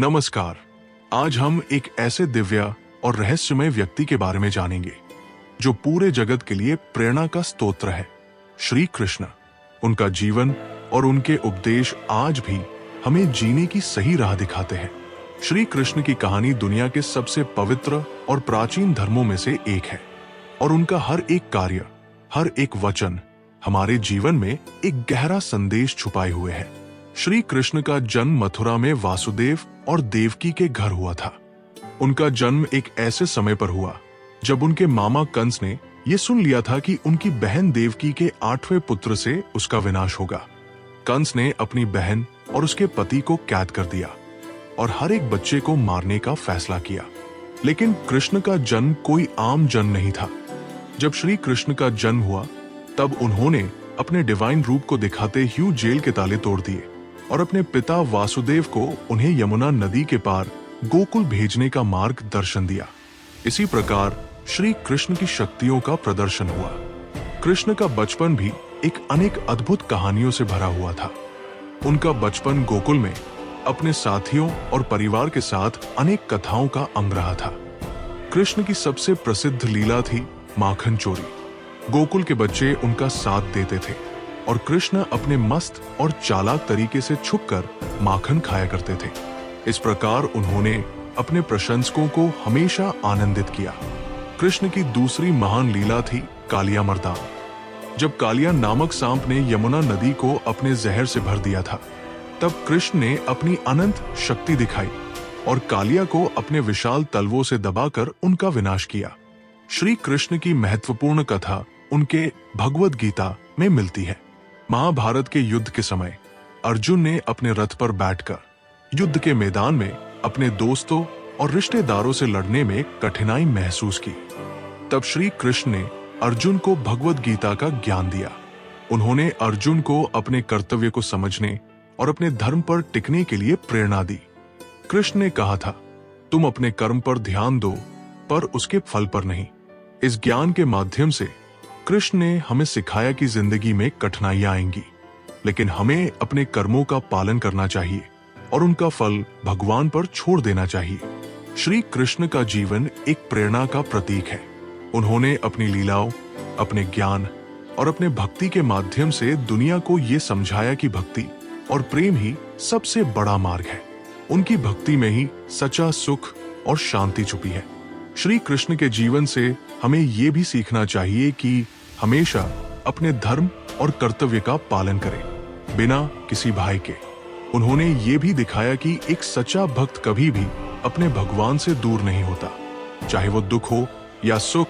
नमस्कार। आज हम एक ऐसे दिव्य और रहस्यमय व्यक्ति के बारे में जानेंगे जो पूरे जगत के लिए प्रेरणा का स्तोत्र है, श्री कृष्ण। उनका जीवन और उनके उपदेश आज भी हमें जीने की सही राह दिखाते हैं। श्री कृष्ण की कहानी दुनिया के सबसे पवित्र और प्राचीन धर्मों में से एक है और उनका हर एक कार्य, हर एक वचन हमारे जीवन में एक गहरा संदेश छुपाए हुए है। श्री कृष्ण का जन्म मथुरा में वासुदेव और देवकी के घर हुआ था। उनका जन्म एक ऐसे समय पर हुआ जब उनके मामा कंस ने यह सुन लिया था कि उनकी बहन देवकी के 8वें पुत्र से उसका विनाश होगा। कंस ने अपनी बहन और उसके पति को कैद कर दिया और हर एक बच्चे को मारने का फैसला किया। लेकिन कृष्ण का जन्म कोई आम जन्म नहीं था। जब श्री कृष्ण का जन्म हुआ तब उन्होंने अपने डिवाइन रूप को दिखाते हुए जेल के ताले तोड़ दिए और अपने पिता वासुदेव को उन्हें यमुना नदी के पार गोकुल भेजने का मार्ग दर्शन दिया। इसी प्रकार श्री कृष्ण की शक्तियों का प्रदर्शन हुआ। कृष्ण का बचपन भी एक अनेक अद्भुत कहानियों से भरा हुआ था। उनका बचपन गोकुल में अपने साथियों और परिवार के साथ अनेक कथाओं का अंग रहा था। कृष्ण की सबसे प्रसिद्ध लीला थी माखन चोरी। गोकुल के बच्चे उनका साथ देते थे और कृष्ण अपने मस्त और चालाक तरीके से छुपकर माखन खाया करते थे। इस प्रकार उन्होंने अपने प्रशंसकों को हमेशा आनंदित किया। कृष्ण की दूसरी महान लीला थी कालिया मर्दान। जब कालिया नामक सांप ने यमुना नदी को अपने जहर से भर दिया था, तब कृष्ण ने अपनी अनंत शक्ति दिखाई और कालिया को अपने विशाल तलवों से दबाकर उनका विनाश किया। श्री कृष्ण की महत्वपूर्ण कथा उनके भगवद गीता में मिलती है। महाभारत के युद्ध के समय अर्जुन ने अपने रथ पर बैठकर युद्ध के मैदान में अपने दोस्तों और रिश्तेदारों से लड़ने में कठिनाई महसूस की। तब श्री कृष्ण ने अर्जुन को भगवद गीता का ज्ञान दिया। उन्होंने अर्जुन को अपने कर्तव्य को समझने और अपने धर्म पर टिकने के लिए प्रेरणा दी। कृष्ण ने कहा था, तुम अपने कर्म पर ध्यान दो पर उसके फल पर नहीं। इस ज्ञान के माध्यम से कृष्ण ने हमें सिखाया कि जिंदगी में कठिनाइयां आएंगी, लेकिन हमें अपने कर्मों का पालन करना चाहिए और उनका फल भगवान पर छोड़ देना चाहिए। श्री कृष्ण का जीवन एक प्रेरणा का प्रतीक है। उन्होंने अपनी लीलाओं, अपने ज्ञान और अपने भक्ति के माध्यम से दुनिया को ये समझाया कि भक्ति और प्रेम ही सबसे बड़ा मार्ग है। उनकी भक्ति में ही सच्चा सुख और शांति छुपी है। श्री कृष्ण के जीवन से हमें ये भी सीखना चाहिए कि हमेशा अपने धर्म और कर्तव्य का पालन करें, बिना किसी भय के। उन्होंने ये भी दिखाया कि एक सच्चा भक्त कभी भी अपने भगवान से दूर नहीं होता। चाहे वो दुख हो या सुख,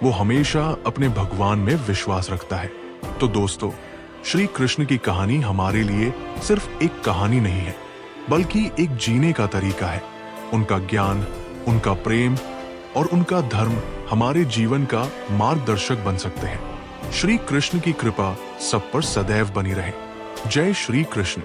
वो हमेशा अपने भगवान में विश्वास रखता है। तो दोस्तों, श्री कृष्ण की कहानी हमारे लिए सिर्फ एक कहानी नहीं है, बल्कि एक जीने का तरीका है। उनका ज्ञान, उनका प्रेम और उनका धर्म हमारे जीवन का मार्गदर्शक बन सकते हैं। श्री कृष्ण की कृपा सब पर सदैव बनी रहे। जय श्री कृष्ण।